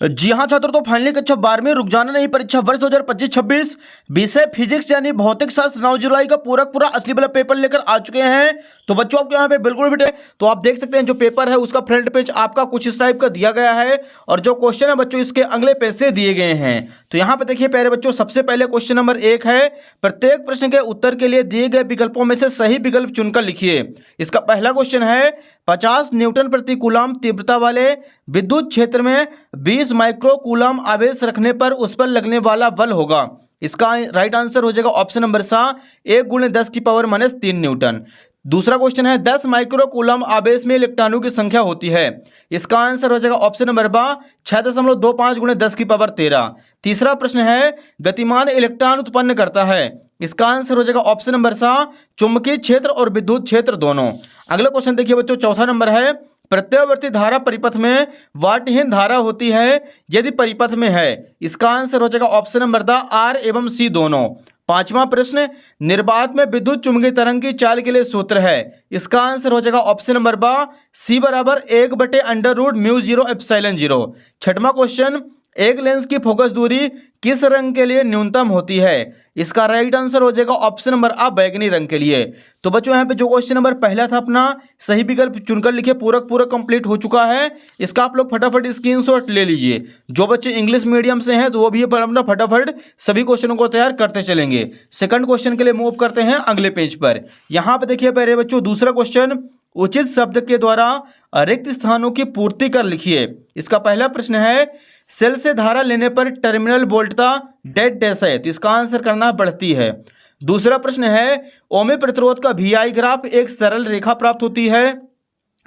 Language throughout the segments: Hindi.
जी हाँ छात्रों, तो फाइनली कक्षा 12 रुक जाना नहीं परीक्षा वर्ष 2025-26 विषय फिजिक्स यानी भौतिक शास्त्र 9 जुलाई का पूरा असली वाला पेपर लेकर आ चुके हैं। तो बच्चों आपको यहाँ पे बिल्कुल बेटे, तो आप देख सकते हैं जो पेपर है उसका फ्रंट पेज आपका कुछ इस टाइप का दिया गया है और जो क्वेश्चन है बच्चों इसके अगले पेज से दिए गए हैं। तो यहाँ पे देखिए प्यारे बच्चों, सबसे पहले क्वेश्चन नंबर 1 है, प्रत्येक प्रश्न के उत्तर के लिए दिए गए विकल्पों में से सही विकल्प चुनकर लिखिए। इसका पहला क्वेश्चन है, 50 न्यूटन प्रति कूलम तीव्रता वाले विद्युत क्षेत्र में 20 माइक्रो कूलम आवेश रखने पर उस पर लगने वाला बल होगा। इसका राइट आंसर हो जाएगा ऑप्शन नंबर सा 1 × 10⁻³ न्यूटन। दूसरा क्वेश्चन है, 10 माइक्रो कूलम आवेश में इलेक्ट्रॉनों की संख्या होती है। इसका आंसर हो जाएगा ऑप्शन नंबर बा 6.25 × 10⁻13। तीसरा प्रश्न है, गतिमान इलेक्ट्रॉन उत्पन्न करता है। इसका आंसर हो जाएगा ऑप्शन नंबर सा चुंबकीय क्षेत्र और विद्युत क्षेत्र दोनों। अगला क्वेश्चन देखिए बच्चों, चौथा नंबर है, प्रत्यावर्ती धारा परिपथ में वाटहीन धारा होती है यदि परिपथ में है। इसका आंसर हो जाएगा ऑप्शन नंबर द आर एवं सी दोनों। पांचवा प्रश्न, निर्वात में विद्युत चुंबकीय तरंग की चाल के लिए सूत्र है। इसका आंसर हो जाएगा ऑप्शन नंबर बा सी बराबर 1/√μ0ε0। छठवां क्वेश्चन, एक लेंस की फोकस दूरी किस रंग के लिए न्यूनतम होती है। इसका राइट आंसर हो जाएगा ऑप्शन नंबर आ बैगनी रंग के लिए। तो बच्चों यहाँ पे जो क्वेश्चन नंबर पहला था अपना सही विकल्प चुनकर लिखे, पूरा कंप्लीट हो चुका है। इसका आप लोग फटाफट स्क्रीनशॉट ले लीजिए। जो बच्चे इंग्लिश मीडियम से हैं तो वो भी अपना फटाफट सभी क्वेश्चनों को तैयार करते चलेंगे। सेकंड क्वेश्चन के लिए मूव करते हैं अगले पेज पर। यहाँ पे देखिए पहले बच्चों, दूसरा क्वेश्चन, उचित शब्द के द्वारा रिक्त स्थानों की पूर्ति कर लिखिए। इसका पहला प्रश्न है, सेल से धारा लेने पर टर्मिनल वोल्टता डेड डैश है। तो इसका आंसर करना बढ़ती है। दूसरा प्रश्न है, ओमे प्रतिरोध का VI ग्राफ एक सरल रेखा प्राप्त होती है।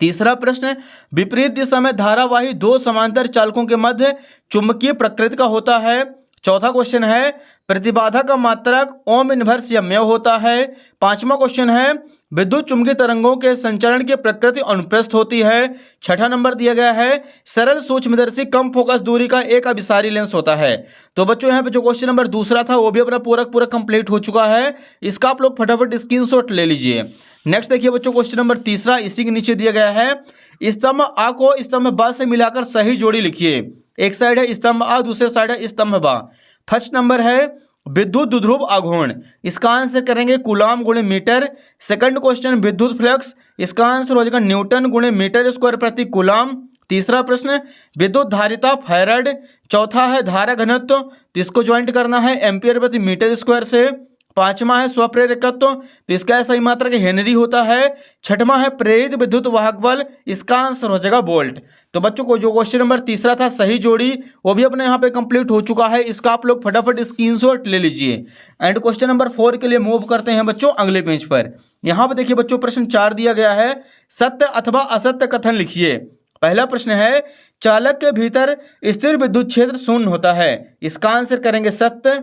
तीसरा प्रश्न, विपरीत दिशा में धारावाही दो समांतर चालकों के मध्य चुंबकीय प्रकृति का होता है। चौथा क्वेश्चन है, प्रतिबाधा का मात्रक ओम इनवर्स या म्यू होता है। पांचवा क्वेश्चन है, विद्युत चुंबकीय तरंगों के संचरण की प्रकृति अनुप्रस्थ होती है। छठा नंबर दिया गया है, सरल सूक्ष्मदर्शी कम फोकस दूरी का एक अभिसारी लेंस होता है। तो बच्चों यहाँ पे जो क्वेश्चन नंबर दूसरा था वो भी अपना पूरा कंप्लीट हो चुका है। इसका आप लोग फटाफट स्क्रीनशॉट ले लीजिए। नेक्स्ट देखिए बच्चों, क्वेश्चन नंबर तीसरा इसी के नीचे दिया गया है, स्तंभ आ को स्तंभ बा से मिलाकर सही जोड़ी लिखिए। एक साइड है स्तंभ आ, दूसरे साइड है स्तंभ बा। फर्स्ट नंबर है, विद्युत द्विध्रुव आघूर्ण। इसका आंसर करेंगे कूलम × मीटर। सेकंड क्वेश्चन, विद्युत फ्लक्स। इसका आंसर हो जाएगा न्यूटन × मीटर स्क्वायर प्रति कूलम। तीसरा प्रश्न, विद्युत धारिता फैराड। चौथा है धारा घनत्व, तो इसको ज्वाइंट करना है एम्पियर प्रति मीटर स्क्वायर से। पांचवा है स्वप्रेरकत्व, तो इसका सही मात्रा के हेनरी होता है। छठवां है प्रेरित विद्युत वाहक बल। इसका आंसर हो जाएगा वोल्ट। तो बच्चों को जो क्वेश्चन नंबर तीसरा था सही जोड़ी वो भी अपने यहाँ पे कंप्लीट हो चुका है। इसका आप लोग फटाफट स्क्रीनशॉट ले लीजिए। एंड क्वेश्चन नंबर 4 के लिए मूव करते हैं बच्चों अगले पेज पर। यहाँ पे देखिए बच्चों, प्रश्न 4 दिया गया है, सत्य अथवा असत्य कथन लिखिए। पहला प्रश्न है, चालक के भीतर स्थिर विद्युत क्षेत्र शून्य होता है। इसका आंसर करेंगे सत्य।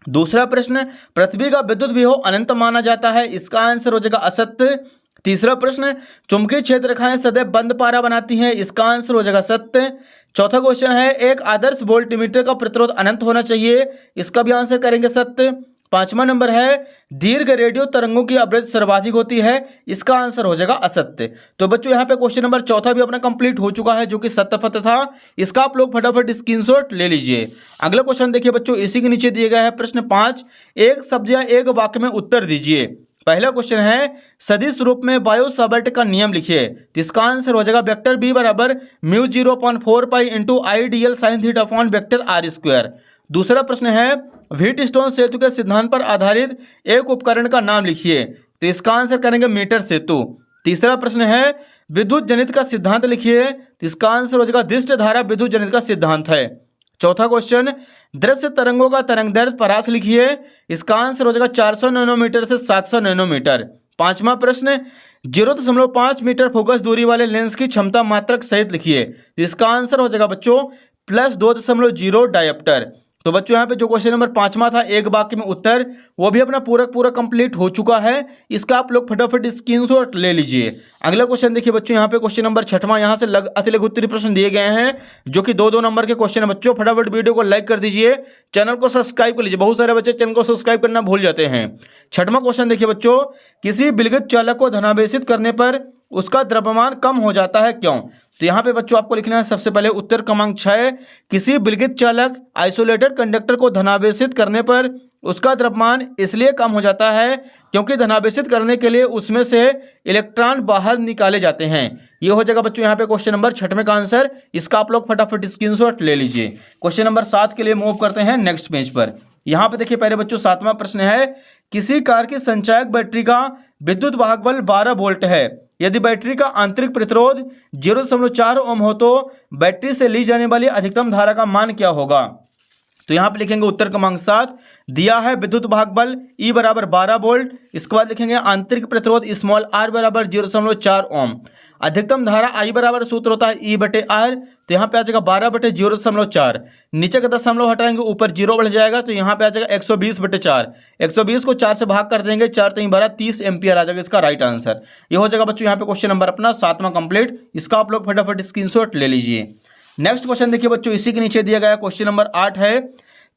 दूसरा प्रश्न, पृथ्वी का विद्युत विभव अनंत माना जाता है। इसका आंसर हो जाएगा असत्य। तीसरा प्रश्न, चुंबकीय क्षेत्र रेखाएं सदैव बंद पारा बनाती हैं। इसका आंसर हो जाएगा सत्य। चौथा क्वेश्चन है, एक आदर्श वोल्टमीटर का प्रतिरोध अनंत होना चाहिए। इसका भी आंसर करेंगे सत्य। पांचवा नंबर है, दीर्घ रेडियो तरंगों की आवृत्ति सर्वाधिक होती है। इसका आंसर हो जाएगा असत्य। तो बच्चों यहाँ पे क्वेश्चन नंबर चौथा भी अपना कंप्लीट हो चुका है जो कि सत्य था। इसका आप लोग फटाफट स्क्रीनशॉट ले लीजिए। अगला क्वेश्चन देखिए बच्चों, इसी के नीचे दिए गया है प्रश्न 5, एक शब्द या एक वाक्य में उत्तर दीजिए। पहला क्वेश्चन है, सदिश रूप में बायो सावर्ट का नियम लिखिए। तो इसका आंसर हो जाएगा वेक्टर B बराबर μ0.4π × IDL sin θ upon vector R²। दूसरा प्रश्न है, व्हीटस्टोन सेतु के सिद्धांत पर आधारित एक उपकरण का नाम लिखिए। तो इसका आंसर करेंगे मीटर सेतु। तीसरा प्रश्न है, विद्युत जनित का सिद्धांत लिखिए। तो इसका आंसर हो जाएगा दिष्ट धारा विद्युत जनित का सिद्धांत है। चौथा क्वेश्चन, दृश्य तरंगों का तरंग दैर्ध्य परास लिखिए। इसका आंसर हो जाएगा 400 नैनोमीटर से 700 नैनोमीटर। पांचवा प्रश्न, 0.5 मीटर फोकस दूरी वाले लेंस की क्षमता मात्रक सहित लिखिए। तो इसका आंसर हो जाएगा बच्चों +2.0 डायोप्टर। तो बच्चों यहाँ पे जो क्वेश्चन नंबर 5वां था एक वाक्य में उत्तर, वो भी अपना पूरा कंप्लीट हो चुका है। इसका आप लोग फटाफट स्क्रीनशॉट ले लीजिए। अगला क्वेश्चन देखिए बच्चों, यहाँ पे क्वेश्चन नंबर 6वां, यहाँ से अति लघु उत्तरीय प्रश्न दिए गए हैं जो कि 2-2 नंबर के क्वेश्चन है। बच्चों फटाफट वीडियो को लाइक कर दीजिए, चैनल को सब्सक्राइब कर लीजिए। बहुत सारे बच्चे चैनल को सब्सक्राइब करना भूल जाते हैं। 6वां क्वेश्चन देखिए बच्चों, किसी विलगित चालक को धनावेशित करने पर उसका द्रव्यमान कम हो जाता है, क्यों। तो यहाँ पे बच्चों आपको लिखना है सबसे पहले उत्तर क्रमांक 6, किसी विलगित चालक आइसोलेटेड कंडक्टर को धनावेशित करने पर उसका द्रव्यमान इसलिए कम हो जाता है क्योंकि धनावेशित करने के लिए उसमें से इलेक्ट्रॉन बाहर निकाले जाते हैं। ये हो जाएगा बच्चों यहाँ पे क्वेश्चन नंबर 6 का आंसर। इसका आप लोग फटाफट स्क्रीनशॉट ले लीजिए। क्वेश्चन नंबर 7 के लिए मूव करते हैं नेक्स्ट पेज पर। यहाँ पे देखिए पहले बच्चों 7वां प्रश्न है, किसी कार की संचायक बैटरी का विद्युत वाहक बल 12 वोल्ट है। यदि बैटरी का आंतरिक प्रतिरोध 0.4 ओम हो तो बैटरी से ली जाने वाली अधिकतम धारा का मान क्या होगा। तो यहाँ पे लिखेंगे उत्तर क्रमांक 7, दिया है विद्युत वाहक बल E बराबर 12 वोल्ट। इसके बाद लिखेंगे आंतरिक प्रतिरोध स्मॉल r बराबर 0.4 ओम। अधिकतम धारा I बराबर सूत्र होता है E बटे R। तो यहाँ पे आ जाएगा 12 बटे 0.4, नीचे का दशमलव हटाएंगे ऊपर 0 बढ़ जाएगा तो यहाँ पे आ जाएगा 120 बटे 4। 120 को 4 से भाग कर देंगे, 4 3 12 30 एम्पियर आ जाएगा इसका राइट आंसर। ये हो जाएगा बच्चों यहाँ पे क्वेश्चन नंबर अपना 7वां कंप्लीट। इसका आप लोग फटाफट स्क्रीनशॉट ले लीजिए। नेक्स्ट क्वेश्चन देखिए बच्चों, इसी के नीचे दिया गया क्वेश्चन नंबर 8 है,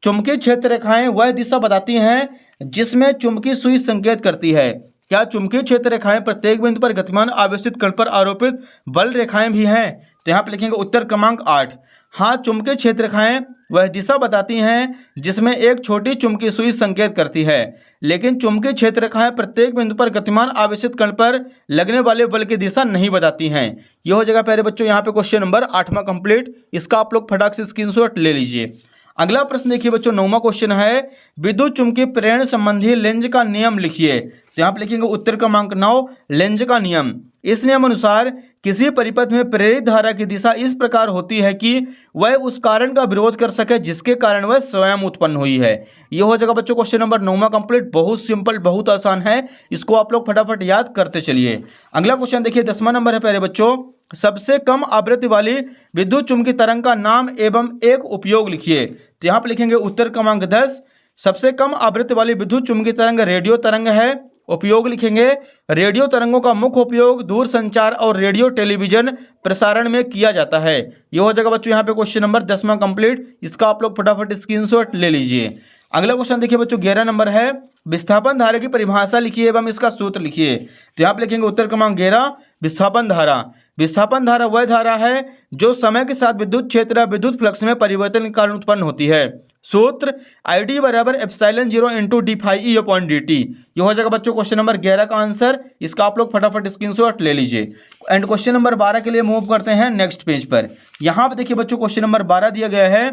चुंबकीय क्षेत्र रेखाएं वह दिशा बताती हैं जिसमें चुंबकीय सुई संकेत करती है। क्या चुंबकीय क्षेत्र रेखाएं प्रत्येक बिंदु पर गतिमान आवेशित कण पर आरोपित बल रेखाएं भी हैं। तो यहाँ पे लिखेंगे उत्तर क्रमांक 8, हाँ चुंबकीय क्षेत्र रेखाएं वह दिशा बताती हैं जिसमें एक छोटी चुंबकीय सुई संकेत करती है, लेकिन चुंबकीय क्षेत्र रेखाएं प्रत्येक बिंदु पर गतिमान आवेशित कण पर लगने वाले बल की दिशा नहीं बताती हैं। ये हो जाएगा प्यारे बच्चों यहाँ पे क्वेश्चन नंबर 8वां कंप्लीट। इसका आप लोग फटाक से स्क्रीनशॉट ले लीजिए। अगला प्रश्न देखिए बच्चों, 9वां क्वेश्चन है, विद्युत चुंबकीय प्रेरण संबंधी लेंज का नियम लिखिए। तो यहाँ पे लिखेंगे उत्तर क्रमांक 9, लेंज का नियम। इस नियम अनुसार किसी परिपथ में प्रेरित धारा की दिशा इस प्रकार होती है कि वह उस कारण का विरोध कर सके जिसके कारण वह स्वयं उत्पन्न हुई है। ये हो जाएगा बच्चों क्वेश्चन नंबर 9वां कंप्लीट। बहुत सिंपल, बहुत आसान है, इसको आप लोग फटाफट याद करते चलिए। अगला क्वेश्चन देखिए 10वां नंबर है प्यारे बच्चों, सबसे कम आवृत्ति वाली विद्युत चुंबकीय तरंग का नाम एवं एक उपयोग लिखिए। तो यहाँ पे लिखेंगे उत्तर क्रमांक 10, सबसे कम आवृत्ति वाली विद्युत चुंबकीय तरंग रेडियो तरंग है। उपयोग लिखेंगे, रेडियो तरंगों का मुख्य उपयोग दूर संचार और रेडियो टेलीविजन प्रसारण में किया जाता है। ये हो जाएगा बच्चों यहाँ पे क्वेश्चन नंबर 10वां कंप्लीट। इसका आप लोग फटाफट स्क्रीनशॉट ले लीजिए। अगला क्वेश्चन देखिए बच्चों 11 नंबर है, विस्थापन धारा की परिभाषा लिखिए एवं इसका सूत्र लिखिए। तो यहाँ पे लिखेंगे उत्तर क्रमांक 11, विस्थापन धारा। विस्थापन धारा वह धारा है जो समय के साथ विद्युत क्षेत्र या विद्युत फ्लक्स में परिवर्तन के कारण उत्पन्न होती है। सूत्र ID बराबर epsilon 0 into D phi E upon dt। ये हो जाएगा बच्चों क्वेश्चन नंबर 11 का आंसर। इसका आप लोग फटाफट स्क्रीनशॉट ले लीजिए। एंड क्वेश्चन नंबर 12 के लिए मूव करते हैं नेक्स्ट पेज पर। यहाँ पे देखिए बच्चों क्वेश्चन नंबर 12 दिया गया है,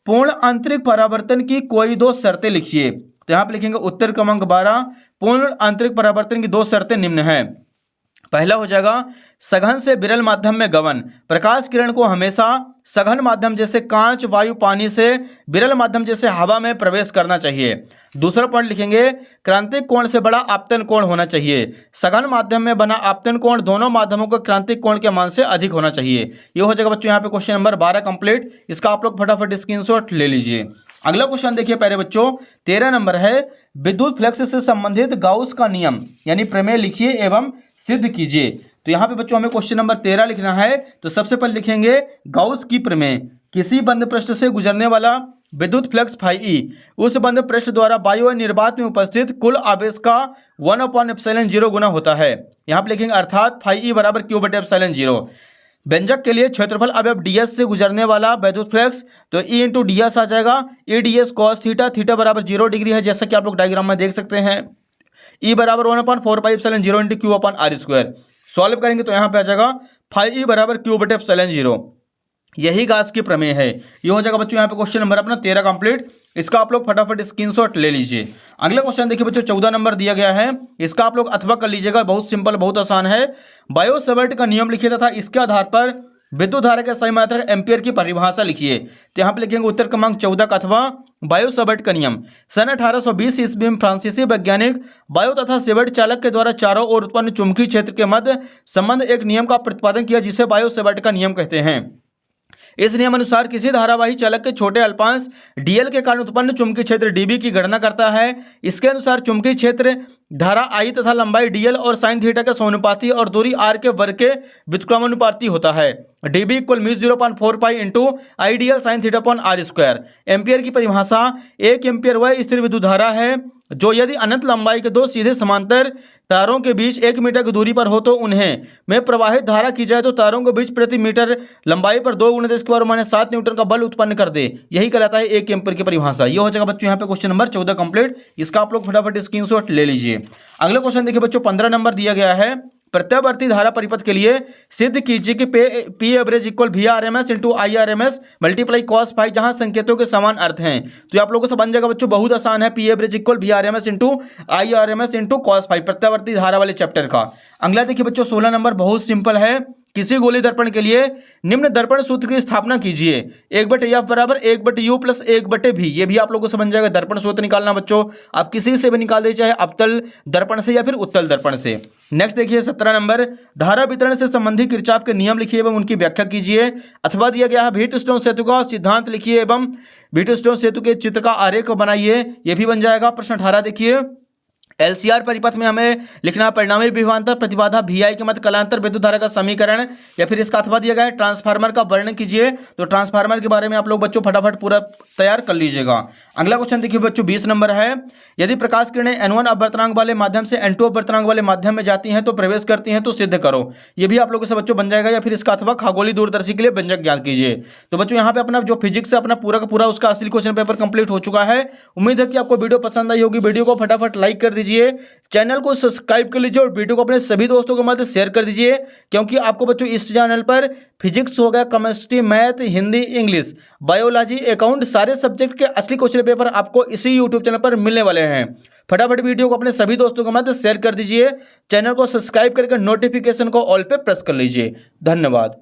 पूर्ण आंतरिक परावर्तन की कोई दो शर्तें लिखिए। तो यहाँ पे लिखेंगे उत्तर क्रमांक 12, पूर्ण आंतरिक परावर्तन की दो शर्तें निम्न है। पहला हो जाएगा सघन से विरल माध्यम में गमन। प्रकाश किरण को हमेशा सघन माध्यम जैसे कांच, वायु, पानी से विरल माध्यम जैसे हवा में प्रवेश करना चाहिए। दूसरा पॉइंट लिखेंगे, क्रांतिक कोण से बड़ा आपतन कोण होना चाहिए। सघन माध्यम में बना आपतन कोण दोनों माध्यमों के क्रांतिक कोण के मान से अधिक होना चाहिए। ये हो जाएगा बच्चों यहाँ पे क्वेश्चन नंबर 12 कंप्लीट। इसका आप लोग फटाफट स्क्रीनशॉट ले लीजिए। अगला क्वेश्चन देखिए प्यारे बच्चों 13 नंबर है, विद्युत फ्लक्स से संबंधित गाउस का नियम यानी प्रमेय लिखिए एवं सिद्ध कीजिए। तो यहाँ पे बच्चों हमें क्वेश्चन नंबर 13 लिखना है। तो सबसे पहले लिखेंगे गाउस की प्रमेय, किसी बंद पृष्ठ से गुजरने वाला विद्युत फ्लक्स फाई ई उस बंद पृष्ठ द्वारा वायु और निर्वात में उपस्थित कुल आवेश का 1/ε0 गुना होता है। यहाँ पे लिखेंगे अर्थात फाई ई बराबर Q बटे ε0। व्यंजक के लिए क्षेत्रफल अवयव ds से गुजरने वाला विद्युत फ्लक्स तो E इंटू ds आ जाएगा। E ds cos theta, theta बराबर 0 डिग्री है जैसा कि आप लोग डायग्राम में देख सकते हैं। E बराबर 1/4πε0 into Q upon R square. Solve करेंगे तो यहाँ पे आ जाएगा फाई ई बराबर Q बटे ε0। यही गाउस की प्रमेय है। ये हो जाएगा बच्चों यहाँ पे क्वेश्चन नंबर अपना 13 कंप्लीट। इसका आप लोग फटाफट स्क्रीनशॉट ले लीजिए। अगला क्वेश्चन देखिए बच्चों 14 नंबर दिया गया है। इसका आप लोग अथवा कर लीजिएगा, बहुत सिंपल, बहुत आसान है। बायो-सवर्ट का नियम लिखिए तथा इसके आधार पर विद्युत धारा के सही मात्रक एम्पियर की परिभाषा लिखिए। तो यहाँ पे लिखेंगे उत्तर क्रमांक 14 का अथवा बायो-सवर्ट का नियम। सन 1820 ईस्वी में फ्रांसीसी वैज्ञानिक बायो तथा सेवर्ट चालक के द्वारा चारों ओर उत्पन्न चुंबकीय क्षेत्र के मध्य संबंध एक नियम का प्रतिपादन किया जिसे बायो-सवर्ट का नियम कहते हैं। इस नियम अनुसार किसी धारावाही चालक के छोटे अल्पांश dl के कारण उत्पन्न चुंबकीय क्षेत्र dB की गणना करता है। इसके अनुसार चुंबकीय क्षेत्र धारा I तथा लंबाई dl और साइन थीटा के समानुपाती और दूरी r के वर्ग के व्युत्क्रमानुपाती होता है। dB equal mu 0.4 into IDL sine theta upon R square. Ampere की परिभाषा, 1 एम्पियर वह स्थिर विद्युत धारा है जो यदि अनंत लंबाई के दो सीधे समांतर तारों के बीच 1 मीटर की दूरी पर हो तो उन्हें में प्रवाहित धारा की जाए तो तारों के बीच प्रति मीटर लंबाई पर 2 × 10⁻⁷ न्यूटन का बल उत्पन्न कर दे। यही कहलाता है 1 एम्पीयर की परिभाषा। ये हो जाएगा बच्चों यहाँ पे क्वेश्चन नंबर 14 कंप्लीट। इसका आप लोग फटाफट स्क्रीनशॉट ले लीजिए। अगला क्वेश्चन देखिए बच्चों, 15 नंबर दिया गया है। प्रत्यावर्ती धारा परिपथ के लिए सिद्ध कीजिए कि P average equal VRMS into IRMS multiply cos phi, जहां संकेतों के समान अर्थ हैं। तो आप लोगों से बन जाएगा बच्चों, बहुत आसान है। P average equal VRMS into IRMS into cos phi, प्रत्यावर्ती धारा वाले चैप्टर का। अगला देखिए बच्चों 16 नंबर, बहुत सिंपल है। किसी गोली दर्पण के लिए निम्न दर्पण सूत्र की स्थापना कीजिए। 1/F बराबर 1/U प्लस 1/V। ये भी आप लोगों से बन जाएगा। दर्पण सूत्र निकालना बच्चों आप किसी से भी निकाल दीजिए, चाहे अवतल दर्पण से या फिर उत्तल दर्पण से। नेक्स्ट देखिए 17 नंबर, धारा वितरण से संबंधित किरचॉफ के नियम लिखिए एवं उनकी व्याख्या कीजिए। अथवा दिया गया है व्हीटस्टोन सेतु का सिद्धांत लिखिए एवं व्हीटस्टोन सेतु के चित्र का आरेख बनाइए। ये भी बन जाएगा। प्रश्न 18 देखिए, LCR परिपथ में हमें लिखना परिणामी विभवांतर प्रतिबाधा VI के मध्य कलांतर विद्युत धारा का समीकरण, या फिर इसका अथवा दिया गया है ट्रांसफार्मर का वर्णन कीजिए। तो ट्रांसफार्मर के बारे में आप लोग बच्चों फटाफट पूरा तैयार कर लीजिएगा। अगला क्वेश्चन देखिए बच्चों 20 नंबर है। यदि प्रकाश किरणें N1 अपवर्तनांक वाले माध्यम से N2 अपवर्तनांक वाले माध्यम में जाती हैं तो प्रवेश करती हैं तो सिद्ध करो। ये भी आप लोगों से बच्चों बन जाएगा। या फिर इसका अथवा खगोलीय दूरदर्शी के लिए व्यंजक ज्ञात कीजिए। तो बच्चों यहाँ पे अपना जो फिजिक्स है अपना पूरा का पूरा उसका असली क्वेश्चन पेपर कंप्लीट हो चुका है। उम्मीद है कि आपको वीडियो पसंद आई होगी। वीडियो को फटाफट लाइक कर दीजिए, चैनल को सब्सक्राइब कर लीजिए और वीडियो को अपने सभी दोस्तों के मध्य शेयर कर दीजिए, क्योंकि आपको बच्चों इस चैनल पर फिजिक्स हो गया, chemistry, math, Hindi, English, biology, account सारे सब्जेक्ट के असली क्वेश्चन पेपर आपको इसी यूट्यूब चैनल पर मिलने वाले हैं। फटाफट वीडियो को अपने सभी दोस्तों के मध्य शेयर कर दीजिए, चैनल को सब्सक्राइब करके नोटिफिकेशन को ऑल पे प्रेस कर लीजिए। धन्यवाद।